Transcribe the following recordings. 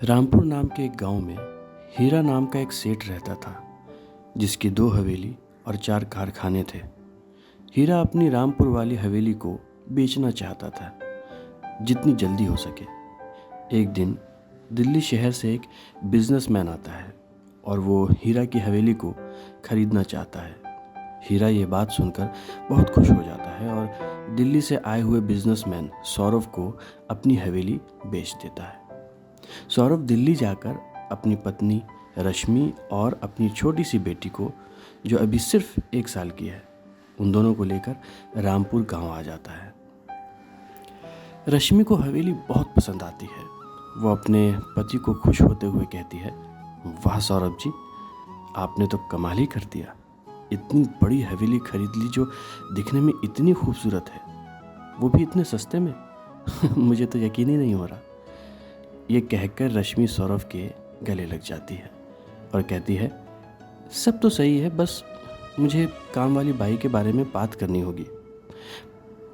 रामपुर नाम के एक गांव में हीरा नाम का एक सेठ रहता था, जिसकी 2 हवेली और 4 कारखाने थे। हीरा अपनी रामपुर वाली हवेली को बेचना चाहता था, जितनी जल्दी हो सके। एक दिन दिल्ली शहर से एक बिजनेसमैन आता है और वो हीरा की हवेली को खरीदना चाहता है। हीरा ये बात सुनकर बहुत खुश हो जाता है और दिल्ली से आए हुए बिजनेसमैन सौरभ को अपनी हवेली बेच देता है। सौरभ दिल्ली जाकर अपनी पत्नी रश्मि और अपनी छोटी सी बेटी को, जो अभी सिर्फ 1 साल की है, उन दोनों को लेकर रामपुर गांव आ जाता है। रश्मि को हवेली बहुत पसंद आती है। वो अपने पति को खुश होते हुए कहती है, वाह सौरभ जी, आपने तो कमाल ही कर दिया। इतनी बड़ी हवेली खरीद ली जो दिखने में इतनी खूबसूरत है, वो भी इतने सस्ते में। मुझे तो यकीन ही नहीं हो रहा। ये कहकर रश्मि सौरभ के गले लग जाती है और कहती है, सब तो सही है, बस मुझे काम वाली बाई के बारे में बात करनी होगी।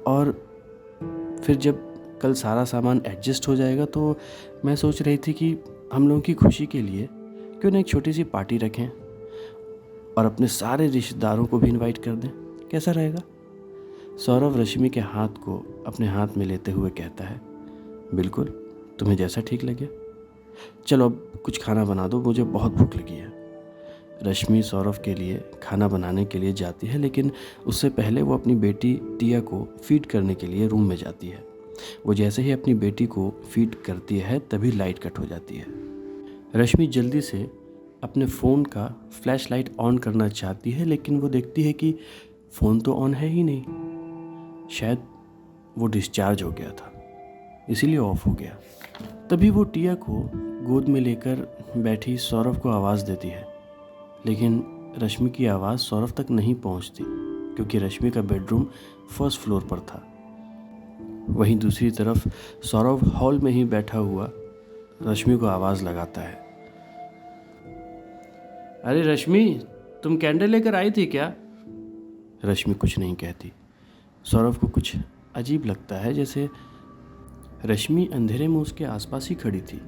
और फिर जब कल सारा सामान एडजस्ट हो जाएगा तो मैं सोच रही थी कि हम लोगों की खुशी के लिए क्यों ना एक छोटी सी पार्टी रखें और अपने सारे रिश्तेदारों को भी इनवाइट कर दें। कैसा रहेगा? सौरभ रश्मि के हाथ को अपने हाथ में लेते हुए कहता है, बिल्कुल, तुम्हें जैसा ठीक लगे। चलो अब कुछ खाना बना दो, मुझे बहुत भूख लगी है। रश्मि सौरभ के लिए खाना बनाने के लिए जाती है, लेकिन उससे पहले वो अपनी बेटी टिया को फीड करने के लिए रूम में जाती है। वो जैसे ही अपनी बेटी को फीड करती है तभी लाइट कट हो जाती है। रश्मि जल्दी से अपने फ़ोन का फ्लैश लाइट ऑन करना चाहती है, लेकिन वो देखती है कि फ़ोन तो ऑन है ही नहीं। शायद वो डिस्चार्ज हो गया था, इसीलिए ऑफ हो गया। तभी वो टिया को गोद में लेकर बैठी सौरभ को आवाज़ देती है, लेकिन रश्मि की आवाज़ सौरभ तक नहीं पहुंचती, क्योंकि रश्मि का बेडरूम 1st फ्लोर पर था। वहीं दूसरी तरफ सौरभ हॉल में ही बैठा हुआ रश्मि को आवाज़ लगाता है, अरे रश्मि, तुम कैंडल लेकर आई थी क्या? रश्मि कुछ नहीं कहती। सौरभ को कुछ अजीब लगता है, जैसे रश्मि अंधेरे में उसके आसपास ही खड़ी थी।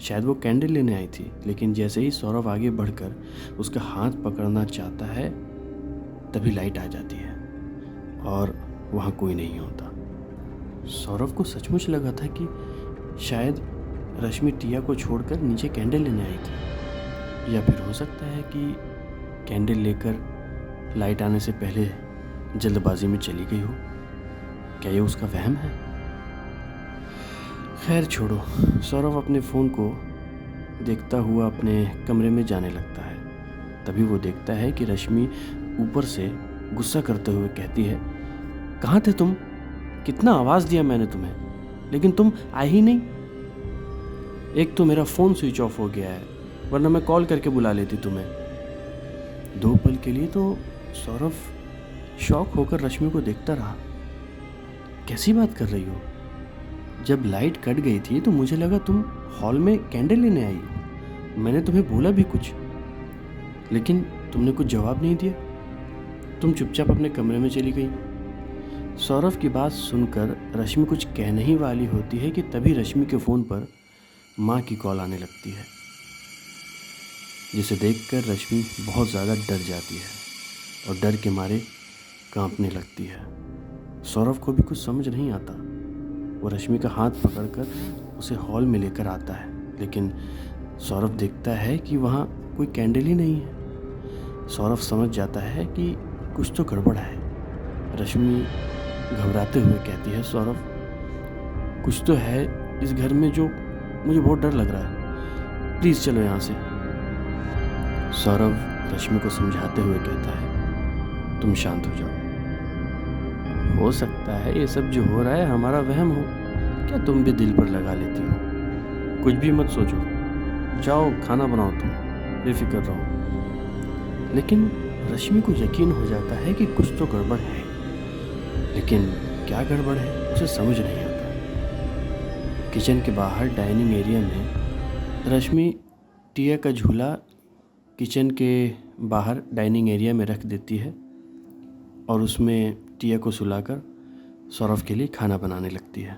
शायद वो कैंडल लेने आई थी, लेकिन जैसे ही सौरभ आगे बढ़कर उसका हाथ पकड़ना चाहता है तभी लाइट आ जाती है और वहाँ कोई नहीं होता। सौरभ को सचमुच लगा था कि शायद रश्मि टिया को छोड़कर नीचे कैंडल लेने आई थी, या फिर हो सकता है कि कैंडल लेकर लाइट आने से पहले जल्दबाजी में चली गई हो। क्या ये उसका वहम है? खैर छोड़ो। सौरभ अपने फ़ोन को देखता हुआ अपने कमरे में जाने लगता है। तभी वो देखता है कि रश्मि ऊपर से गुस्सा करते हुए कहती है, कहाँ थे तुम? कितना आवाज़ दिया मैंने तुम्हें, लेकिन तुम आए ही नहीं। एक तो मेरा फ़ोन स्विच ऑफ हो गया है, वरना मैं कॉल करके बुला लेती तुम्हें। 2 पल के लिए तो सौरभ शॉक होकर रश्मि को देखता रहा। कैसी बात कर रही हो? जब लाइट कट गई थी तो मुझे लगा तुम हॉल में कैंडल लेने आई हो। मैंने तुम्हें बोला भी कुछ, लेकिन तुमने कुछ जवाब नहीं दिया। तुम चुपचाप अपने कमरे में चली गई। सौरभ की बात सुनकर रश्मि कुछ कहने ही वाली होती है कि तभी रश्मि के फ़ोन पर माँ की कॉल आने लगती है, जिसे देखकर रश्मि बहुत ज़्यादा डर जाती है और डर के मारे कांपने लगती है। सौरभ को भी कुछ समझ नहीं आता। वो रश्मि का हाथ पकड़कर उसे हॉल में लेकर आता है, लेकिन सौरभ देखता है कि वहाँ कोई कैंडल ही नहीं है। सौरभ समझ जाता है कि कुछ तो गड़बड़ है। रश्मि घबराते हुए कहती है, सौरभ, कुछ तो है इस घर में जो मुझे बहुत डर लग रहा है। प्लीज़ चलो यहाँ से। सौरभ रश्मि को समझाते हुए कहता है, तुम शांत हो जाओ। हो सकता है ये सब जो हो रहा है हमारा वहम हो। क्या तुम भी दिल पर लगा लेती हो? कुछ भी मत सोचो, जाओ खाना बनाओ, तुम बेफिक्र रहो। लेकिन रश्मि को यकीन हो जाता है कि कुछ तो गड़बड़ है, लेकिन क्या गड़बड़ है उसे समझ नहीं आता। किचन के बाहर डाइनिंग एरिया में रश्मि टिया का झूला किचन के बाहर डाइनिंग एरिया में रख देती है और उसमें टिया को सुलाकर सौरभ के लिए खाना बनाने लगती है।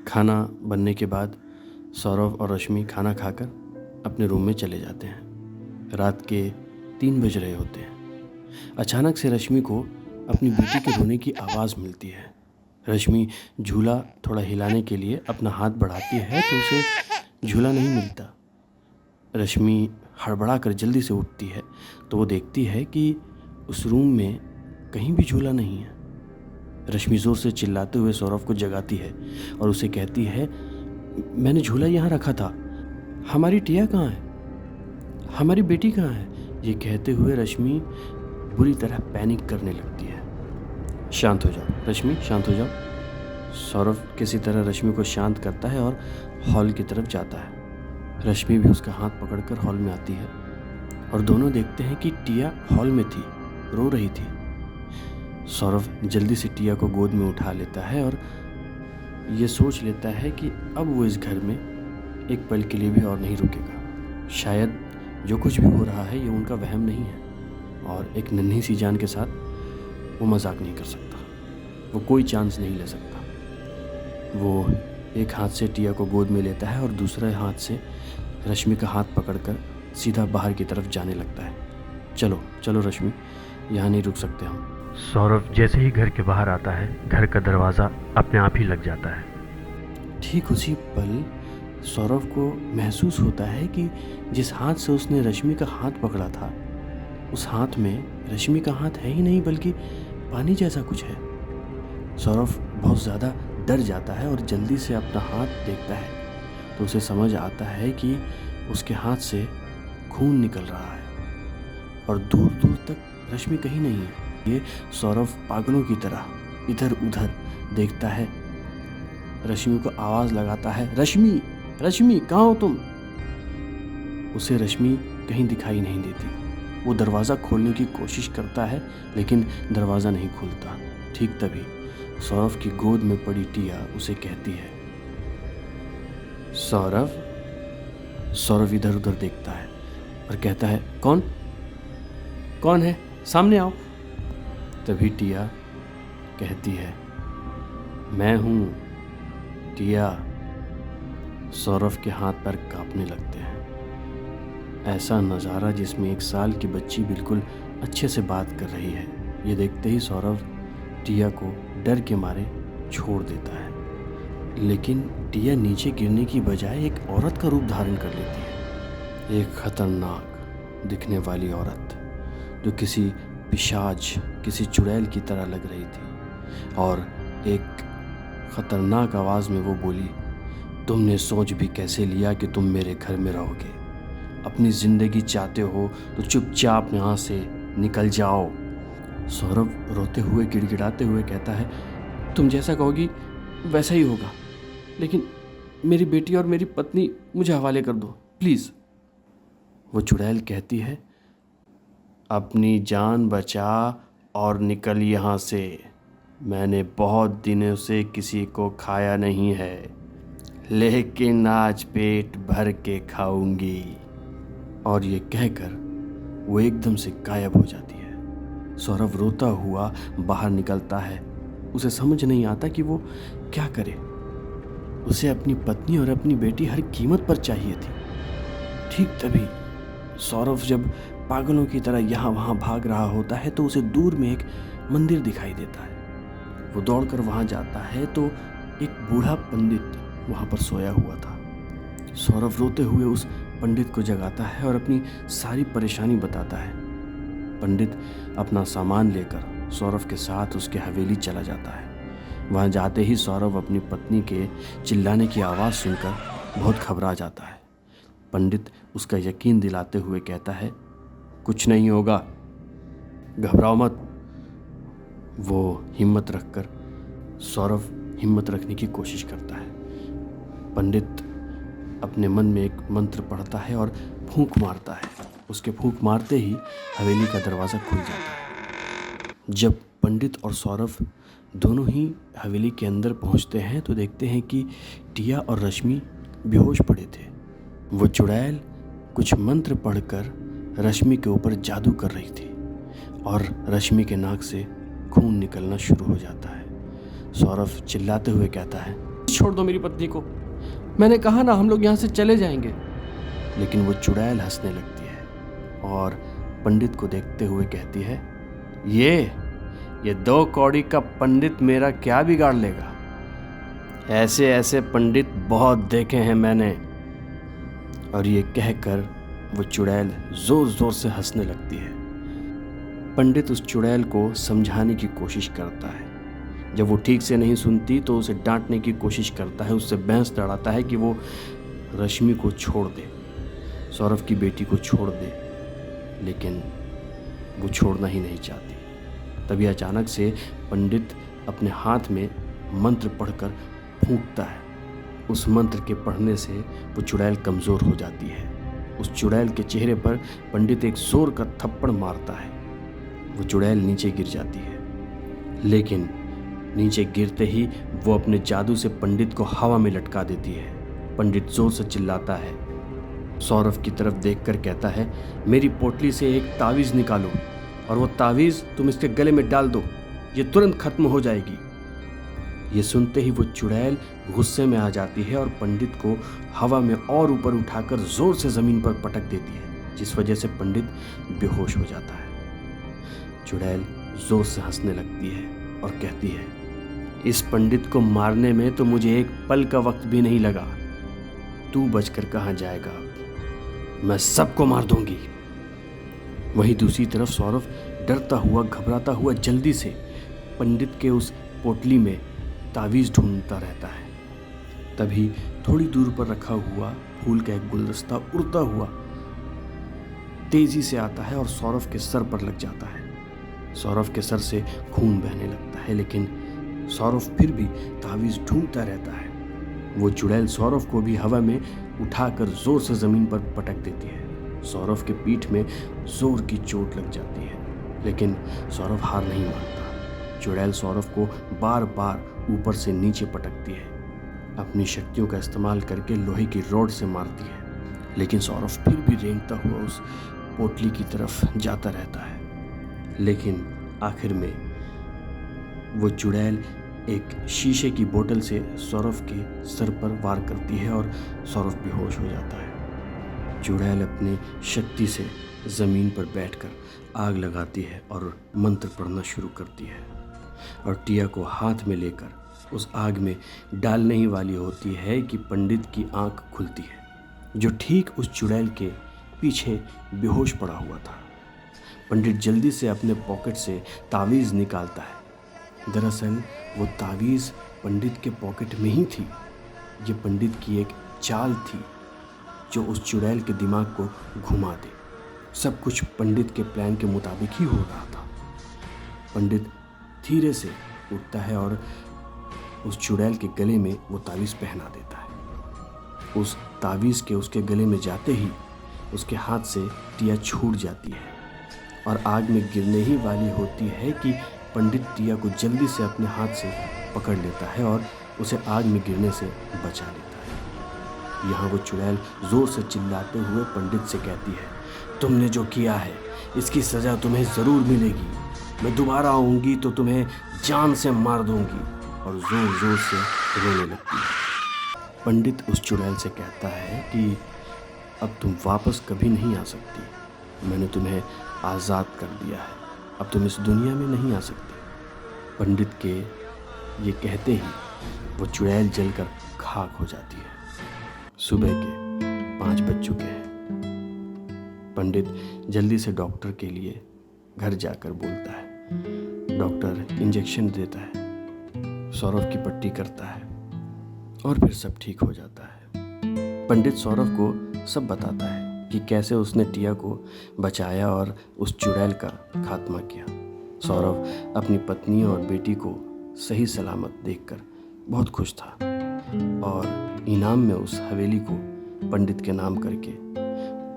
खाना बनने के बाद सौरभ और रश्मि खाना खाकर अपने रूम में चले जाते हैं। रात के 3 बज रहे होते हैं। अचानक से रश्मि को अपनी बेटी के रोने की आवाज़ मिलती है। रश्मि झूला थोड़ा हिलाने के लिए अपना हाथ बढ़ाती है तो उसे झूला नहीं मिलता। रश्मि हड़बड़ा कर जल्दी से उठती है तो वो देखती है कि उस रूम में कहीं भी झूला नहीं है। रश्मि ज़ोर से चिल्लाते हुए सौरभ को जगाती है और उसे कहती है, मैंने झूला यहाँ रखा था, हमारी टिया कहाँ है, हमारी बेटी कहाँ है। ये कहते हुए रश्मि बुरी तरह पैनिक करने लगती है। शांत हो जाओ रश्मि, शांत हो जाओ। सौरभ किसी तरह रश्मि को शांत करता है और हॉल की तरफ जाता है। रश्मि भी उसका हाथ पकड़कर हॉल में आती है और दोनों देखते हैं कि टिया हॉल में थी, रो रही थी। सौरभ जल्दी से टिया को गोद में उठा लेता है और ये सोच लेता है कि अब वो इस घर में एक पल के लिए भी और नहीं रुकेगा। शायद जो कुछ भी हो रहा है ये उनका वहम नहीं है और एक नन्ही सी जान के साथ वो मजाक नहीं कर सकता, वो कोई चांस नहीं ले सकता। वो एक हाथ से टिया को गोद में लेता है और दूसरे हाथ से रश्मि का हाथ पकड़कर सीधा बाहर की तरफ जाने लगता है। चलो चलो रश्मि, यहाँ नहीं रुक सकते हम। सौरभ जैसे ही घर के बाहर आता है, घर का दरवाज़ा अपने आप ही लग जाता है। ठीक उसी पल सौरभ को महसूस होता है कि जिस हाथ से उसने रश्मि का हाथ पकड़ा था उस हाथ में रश्मि का हाथ है ही नहीं बल्कि पानी जैसा कुछ है। सौरभ बहुत ज़्यादा डर जाता है और जल्दी से अपना हाथ देखता है तो उसे समझ आता है कि उसके हाथ से खून निकल रहा है और दूर दूर तक रश्मि कहीं नहीं है। ये सौरभ पागलों की तरह इधर उधर देखता है, रश्मि को आवाज़ लगाता है, रश्मि रश्मि कहाँ हो तुम। उसे रश्मि कहीं दिखाई नहीं देती। वो दरवाज़ा खोलने की कोशिश करता है लेकिन दरवाज़ा नहीं खुलता। ठीक तभी सौरभ की गोद में पड़ी टिया उसे कहती है, सौरभ। सौरभ इधर उधर देखता है और कहता है, कौन कौन है, सामने आओ। तभी टिया कहती है, मैं हूँ टिया। सौरभ के हाथ पैर कांपने लगते हैं। ऐसा नज़ारा जिसमें 1 साल की बच्ची बिल्कुल अच्छे से बात कर रही है, ये देखते ही सौरभ टिया को डर के मारे छोड़ देता है। लेकिन टिया नीचे गिरने की बजाय एक औरत का रूप धारण कर लेती है। एक खतरनाक दिखने वाली औरत जो किसी पिशाच, किसी चुड़ैल की तरह लग रही थी और एक खतरनाक आवाज़ में वो बोली, तुमने सोच भी कैसे लिया कि तुम मेरे घर में रहोगे। अपनी ज़िंदगी चाहते हो तो चुपचाप यहाँ से निकल जाओ। सौरभ रोते हुए गिड़गिड़ाते हुए कहता है, तुम जैसा कहोगी वैसा ही होगा, लेकिन मेरी बेटी और मेरी पत्नी मुझे हवाले कर दो प्लीज़। वो चुड़ैल कहती है, अपनी जान बचा और निकल यहाँ से। मैंने बहुत दिनों से किसी को खाया नहीं है, लेकिन आज पेट भर के खाऊंगी। और ये कहकर वो एकदम से गायब हो जाती है। सौरभ रोता हुआ बाहर निकलता है। उसे समझ नहीं आता कि वो क्या करे। उसे अपनी पत्नी और अपनी बेटी हर कीमत पर चाहिए थी। ठीक तभी सौरभ जब पागलों की तरह यहाँ वहाँ भाग रहा होता है तो उसे दूर में एक मंदिर दिखाई देता है। वो दौड़कर वहाँ जाता है तो एक बूढ़ा पंडित वहाँ पर सोया हुआ था। सौरभ रोते हुए उस पंडित को जगाता है और अपनी सारी परेशानी बताता है। पंडित अपना सामान लेकर सौरभ के साथ उसके हवेली चला जाता है। वहाँ जाते ही सौरभ अपनी पत्नी के चिल्लाने की आवाज़ सुनकर बहुत घबरा जाता है। पंडित उसका यकीन दिलाते हुए कहता है, कुछ नहीं होगा, घबराओ मत। वो हिम्मत रखकर सौरभ हिम्मत रखने की कोशिश करता है। पंडित अपने मन में एक मंत्र पढ़ता है और फूंक मारता है। उसके फूंक मारते ही हवेली का दरवाज़ा खुल जाता है। जब पंडित और सौरभ दोनों ही हवेली के अंदर पहुंचते हैं तो देखते हैं कि टिया और रश्मि बेहोश पड़े थे। वो चुड़ैल कुछ मंत्र पढ़कर रश्मि के ऊपर जादू कर रही थी और रश्मि के नाक से खून निकलना शुरू हो जाता है। सौरभ चिल्लाते हुए कहता है, छोड़ दो मेरी पत्नी को, मैंने कहा ना हम लोग यहाँ से चले जाएंगे। लेकिन वो चुड़ैल हंसने लगती है और पंडित को देखते हुए कहती है, ये 2 कौड़ी का पंडित मेरा क्या बिगाड़ लेगा? ऐसे ऐसे पंडित बहुत देखे हैं मैंने। और ये कहकर वो चुड़ैल जोर जोर से हंसने लगती है। पंडित उस चुड़ैल को समझाने की कोशिश करता है। जब वो ठीक से नहीं सुनती तो उसे डांटने की कोशिश करता है, उससे बहस लड़ाता है कि वो रश्मि को छोड़ दे, सौरभ की बेटी को छोड़ दे, लेकिन वो छोड़ना ही नहीं चाहती। तभी अचानक से पंडित अपने हाथ में मंत्र पढ़कर फूंकता है। उस मंत्र के पढ़ने से वो चुड़ैल कमज़ोर हो जाती है। उस चुड़ैल के चेहरे पर पंडित एक जोर का थप्पड़ मारता है। वो चुड़ैल नीचे गिर जाती है, लेकिन नीचे गिरते ही वो अपने जादू से पंडित को हवा में लटका देती है। पंडित जोर से चिल्लाता है, सौरभ की तरफ देखकर कहता है, मेरी पोटली से एक तावीज़ निकालो और वो तावीज़ तुम इसके गले में डाल दो, ये तुरंत खत्म हो जाएगी। ये सुनते ही वो चुड़ैल गुस्से में आ जाती है और पंडित को हवा में और ऊपर उठाकर जोर से ज़मीन पर पटक देती है, जिस वजह से पंडित बेहोश हो जाता है। चुड़ैल जोर से हंसने लगती है और कहती है, इस पंडित को मारने में तो मुझे एक पल का वक्त भी नहीं लगा। तू बचकर कहाँ जाएगा? मैं सबको मार दूंगी। वहीं दूसरी तरफ सौरभ डरता हुआ घबराता हुआ जल्दी से पंडित के उस पोटली में तावीज़ ढूंढता रहता है। तभी थोड़ी दूर पर रखा हुआ फूल का एक गुलदस्ता उड़ता हुआ तेजी से आता है और सौरभ के सर पर लग जाता है। सौरभ के सर से खून बहने लगता है, लेकिन सौरभ फिर भी तावीज़ ढूंढता रहता है। वो चुड़ैल सौरभ को भी हवा में उठाकर जोर से ज़मीन पर पटक देती है। सौरभ के पीठ में जोर की चोट लग जाती है, लेकिन सौरभ हार नहीं मानता। चुड़ैल सौरभ को बार बार ऊपर से नीचे पटकती है, अपनी शक्तियों का इस्तेमाल करके लोहे की रॉड से मारती है, लेकिन सौरभ फिर भी रेंगता हुआ उस पोटली की तरफ जाता रहता है। लेकिन आखिर में वो चुड़ैल एक शीशे की बोतल से सौरभ के सर पर वार करती है और सौरभ बेहोश हो जाता है। चुड़ैल अपनी शक्ति से ज़मीन पर बैठकर आग लगाती है और मंत्र पढ़ना शुरू करती है और टिया को हाथ में लेकर उस आग में डालने ही वाली होती है कि पंडित की आंख खुलती है, जो ठीक उस चुड़ैल के पीछे बेहोश पड़ा हुआ था। पंडित जल्दी से अपने पॉकेट से तावीज़ निकालता है। दरअसल वो तावीज़ पंडित के पॉकेट में ही थी। ये पंडित की एक चाल थी जो उस चुड़ैल के दिमाग को घुमा दे। सब कुछ पंडित के प्लान के मुताबिक ही हो रहा था। पंडित धीरे से उठता है और उस चुड़ैल के गले में वो तावीज़ पहना देता है। उस तावीज़ के उसके गले में जाते ही उसके हाथ से टिया छूट जाती है और आग में गिरने ही वाली होती है कि पंडित टिया को जल्दी से अपने हाथ से पकड़ लेता है और उसे आग में गिरने से बचा लेता है। यहाँ वो चुड़ैल जोर से चिल्लाते हुए पंडित से कहती है, तुमने जो किया है इसकी सज़ा तुम्हें ज़रूर मिलेगी। मैं दोबारा आऊँगी तो तुम्हें जान से मार दूँगी। और ज़ोर ज़ोर से रोने लगती है। पंडित उस चुड़ैल से कहता है कि अब तुम वापस कभी नहीं आ सकती। मैंने तुम्हें आज़ाद कर दिया है, अब तुम इस दुनिया में नहीं आ सकती। पंडित के ये कहते ही वो चुड़ैल जलकर खाक हो जाती है। सुबह के 5 बज चुके हैं। पंडित जल्दी से डॉक्टर के लिए घर जाकर बोलता है। डॉक्टर इंजेक्शन देता है, सौरभ की पट्टी करता है और फिर सब ठीक हो जाता है। पंडित सौरभ को सब बताता है कि कैसे उसने टिया को बचाया और उस चुड़ैल का खात्मा किया। सौरभ अपनी पत्नी और बेटी को सही सलामत देखकर बहुत खुश था और इनाम में उस हवेली को पंडित के नाम करके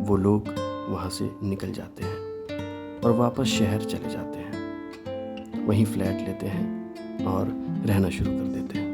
वो लोग वहाँ से निकल जाते हैं और वापस शहर चले जाते हैं। वहीं फ्लैट लेते हैं और रहना शुरू कर देते हैं।